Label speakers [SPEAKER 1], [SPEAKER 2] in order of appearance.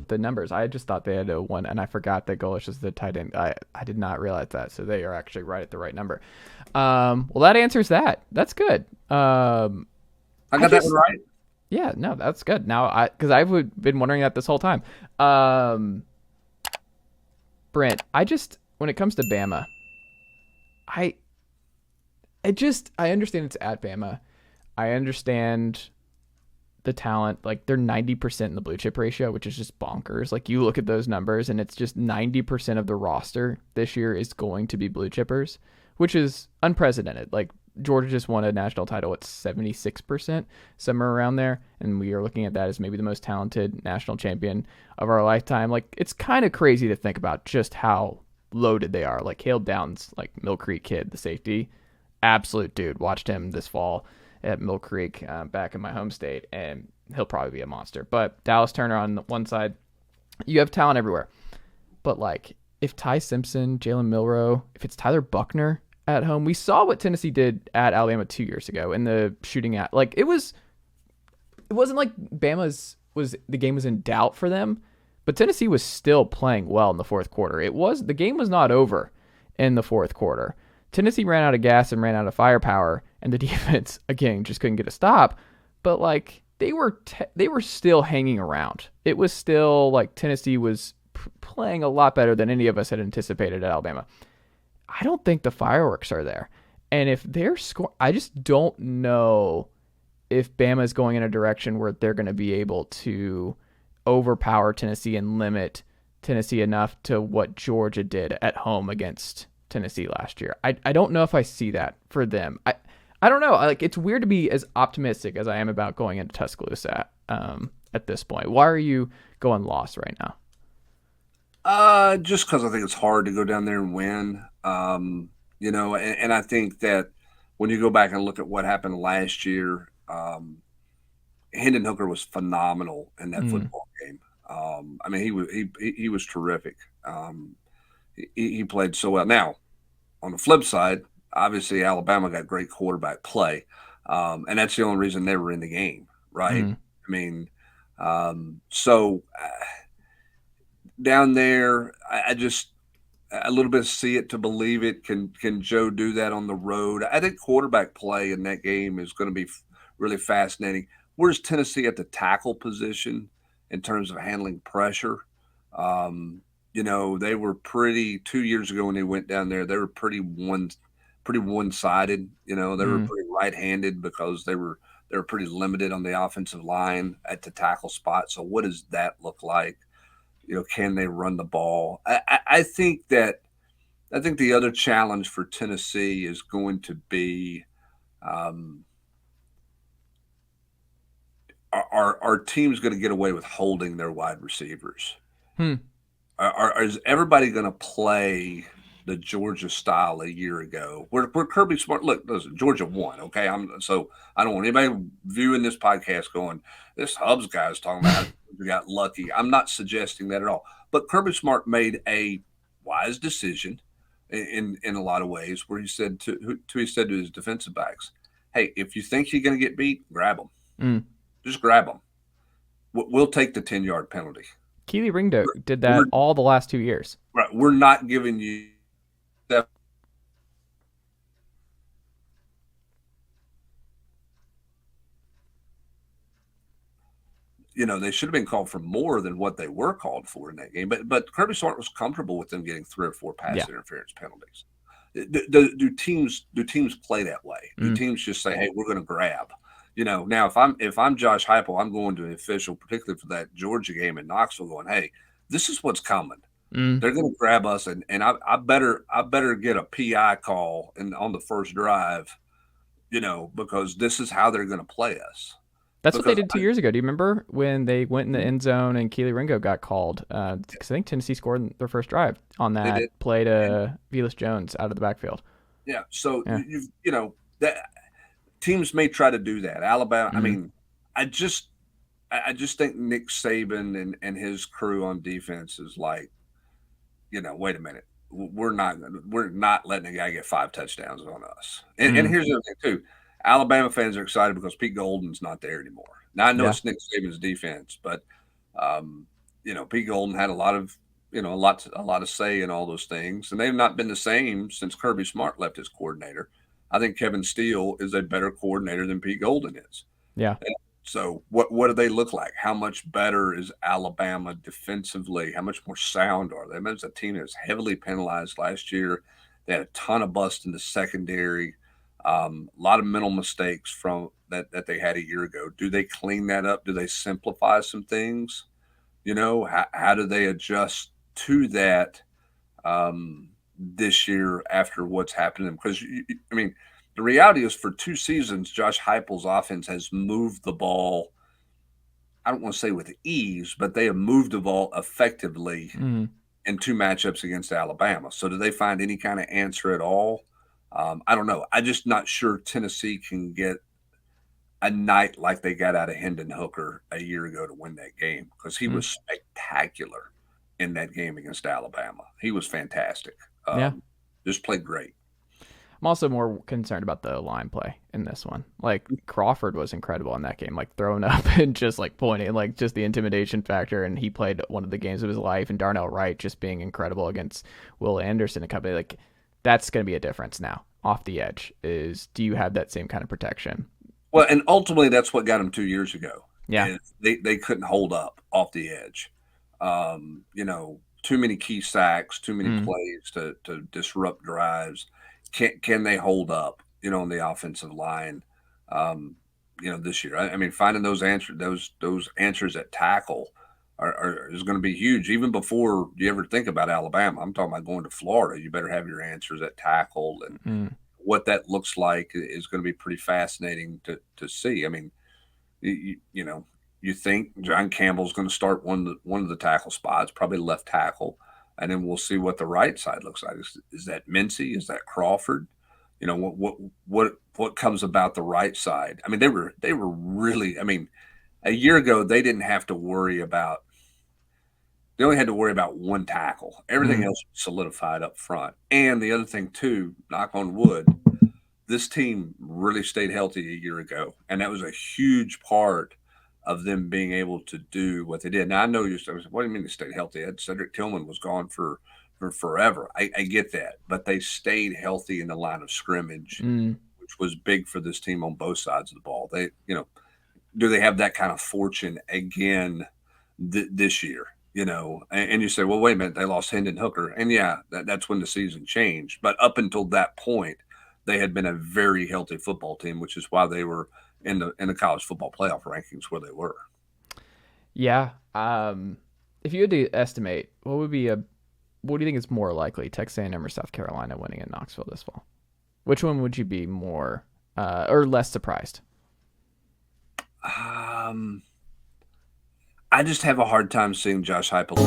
[SPEAKER 1] the numbers. I just thought they had a one, and I forgot that Golish is the tight end. I did not realize that. So they are actually right at the right number. Well, that answers that. That's good.
[SPEAKER 2] I
[SPEAKER 1] I
[SPEAKER 2] got that one
[SPEAKER 1] just
[SPEAKER 2] right.
[SPEAKER 1] Yeah, no, that's good. Now because I've been wondering that this whole time. Um, Brent, I just when it comes to Bama, I I understand it's at Bama. I understand the talent. Like they're 90% in the blue chip ratio, which is just bonkers. Like you look at those numbers and it's just 90% of the roster this year is going to be blue chippers, which is unprecedented. Like Georgia just won a national title at 76%, somewhere around there. And we are looking at that as maybe the most talented national champion of our lifetime. Like it's kind of crazy to think about just how loaded they are. Like Caleb Downs, like Mill Creek kid, the safety, absolute dude. Watched him this fall at Mill Creek back in my home state, and he'll probably be a monster. But Dallas Turner on the one side, you have talent everywhere. But like if Ty Simpson, Jalen Milrow, if it's Tyler Buckner at home, we saw what Tennessee did at Alabama 2 years ago in the shooting at. Like it wasn't like Bama's was the game was in doubt for them, but Tennessee was still playing well in the fourth quarter. The game was not over in the fourth quarter. Tennessee ran out of gas and ran out of firepower, and the defense again just couldn't get a stop. But like they were still hanging around. It was still like Tennessee was playing a lot better than any of us had anticipated at Alabama. I don't think the fireworks are there, and if they're scoring, I just don't know if Bama is going in a direction where they're going to be able to overpower Tennessee and limit Tennessee enough to what Georgia did at home against Tennessee last year. I don't know if I see that for them. I don't know. Like it's weird to be as optimistic as I am about going into Tuscaloosa at this point. Why are you going lost right now?
[SPEAKER 2] Just because I think it's hard to go down there and win. And I think that when you go back and look at what happened last year, Hendon Hooker was phenomenal in that
[SPEAKER 1] Mm,
[SPEAKER 2] football game. I mean, he was terrific. He played so well. Now, on the flip side, obviously Alabama got great quarterback play, and that's the only reason they were in the game, right?
[SPEAKER 1] mm.
[SPEAKER 2] I mean, so down there, I just a little bit see it to believe it. Can Joe do that on the road? I think quarterback play in that game is going to be really fascinating. Where's Tennessee at the tackle position in terms of handling pressure? They were pretty 2 years ago when they went down there. They were pretty one sided. They were
[SPEAKER 1] Mm.
[SPEAKER 2] pretty right handed because they were pretty limited on the offensive line at the tackle spot. So what does that look like? Can they run the ball? I think the other challenge for Tennessee is going to be um, are our teams going to get away with holding their wide receivers?
[SPEAKER 1] Hmm.
[SPEAKER 2] Is everybody going to play the Georgia style a year ago? Where Kirby Smart, look, listen, Georgia won. Okay, I don't want anybody viewing this podcast going, this Hubs guy's talking about how we got lucky. I'm not suggesting that at all. But Kirby Smart made a wise decision in a lot of ways, where he said to his defensive backs, "Hey, if you think you're going to get beat, grab them.
[SPEAKER 1] Mm.
[SPEAKER 2] Just grab them. We'll take the 10-yard penalty.
[SPEAKER 1] Keely Ringdo did
[SPEAKER 2] We're,
[SPEAKER 1] that all the last 2 years.
[SPEAKER 2] we're not giving you that." They should have been called for more than what they were called for in that game. But Kirby Smart was comfortable with them getting 3 or 4 pass
[SPEAKER 1] Yeah.
[SPEAKER 2] interference penalties. Do teams play that way? Do
[SPEAKER 1] Mm.
[SPEAKER 2] teams just say, "Hey, we're going to grab"? Now if I'm Josh Heupel, I'm going to an official, particularly for that Georgia game in Knoxville, going, "Hey, this is what's coming.
[SPEAKER 1] Mm.
[SPEAKER 2] They're going to grab us, and I better get a PI call on the first drive, because this is how they're going to play us."
[SPEAKER 1] That's what they
[SPEAKER 2] Because
[SPEAKER 1] did 2 years ago. Do you remember when they went in the end zone and Keely Ringo got called? Because I think Tennessee scored their first drive on
[SPEAKER 2] they
[SPEAKER 1] that
[SPEAKER 2] did,
[SPEAKER 1] play
[SPEAKER 2] and
[SPEAKER 1] to Velus Jones out of the backfield.
[SPEAKER 2] yeah. So
[SPEAKER 1] Yeah.
[SPEAKER 2] that teams may try to do that. Alabama. I
[SPEAKER 1] Mm.
[SPEAKER 2] mean, I just I just think Nick Saban and his crew on defense is like, wait a minute, we're not letting a guy get 5 touchdowns on us. And
[SPEAKER 1] Mm.
[SPEAKER 2] here's the other thing too: Alabama fans are excited because Pete Golden's not there anymore. Now I know
[SPEAKER 1] Yeah.
[SPEAKER 2] it's Nick Saban's defense, but um, Pete Golden had a lot of a lot of say in all those things, and they've not been the same since Kirby Smart left as coordinator. I think Kevin Steele is a better coordinator than Pete Golden is.
[SPEAKER 1] Yeah.
[SPEAKER 2] And so what do they look like? How much better is Alabama defensively? How much more sound are they? I mean, it's a team that was heavily penalized last year. They had a ton of bust in the secondary, a lot of mental mistakes from that they had a year ago. Do they clean that up? Do they simplify some things? How do they adjust to that this year after what's happening? Because, I mean, the reality is for 2 seasons, Josh Heupel's offense has moved the ball. I don't want to say with ease, but they have moved the ball effectively in 2 matchups against Alabama. So do they find any kind of answer at all? I don't know. I'm just not sure Tennessee can get a night like they got out of Hendon Hooker a year ago to win that game, because he was spectacular in that game against Alabama. He was fantastic.
[SPEAKER 1] Yeah.
[SPEAKER 2] Just played great.
[SPEAKER 1] I'm also more concerned about the line play in this one. Like, Crawford was incredible in that game, like throwing up and just like pointing, like just the intimidation factor. And he played one of the games of his life. And Darnell Wright just being incredible against Will Anderson and company. Like, that's going to be a difference now off the edge. Do you have that same kind of protection?
[SPEAKER 2] Well, and ultimately that's what got them 2 years ago.
[SPEAKER 1] Yeah.
[SPEAKER 2] They couldn't hold up off the edge. Too many key sacks, too many plays to disrupt drives. Can they hold up, on the offensive line, this year? I mean, finding those answers at tackle is going to be huge. Even before you ever think about Alabama, I'm talking about going to Florida. You better have your answers at tackle, and what that looks like is going to be pretty fascinating to see. I mean, you think John Campbell's going to start one of the tackle spots, probably left tackle, and then we'll see what the right side looks like. Is that Mincy? Is that Crawford? What comes about the right side? I mean, they were really. I mean, a year ago they didn't have to worry about. They only had to worry about one tackle. Everything else was solidified up front. And the other thing too, knock on wood, this team really stayed healthy a year ago, and that was a huge part of them being able to do what they did. Now, I know you said, what do you mean they stayed healthy? Cedric Tillman was gone for forever. I get that, but they stayed healthy in the line of scrimmage, which was big for this team on both sides of the ball. They, do they have that kind of fortune again this year? And you say, well, wait a minute, they lost Hendon Hooker, and yeah, that's when the season changed. But up until that point, they had been a very healthy football team, which is why they were in the college football playoff rankings where they were.
[SPEAKER 1] Yeah. If you had to estimate, what do you think is more likely, Texas A&M or South Carolina winning in Knoxville this fall? Which one would you be more or less surprised?
[SPEAKER 2] I just have a hard time seeing Josh Heupel.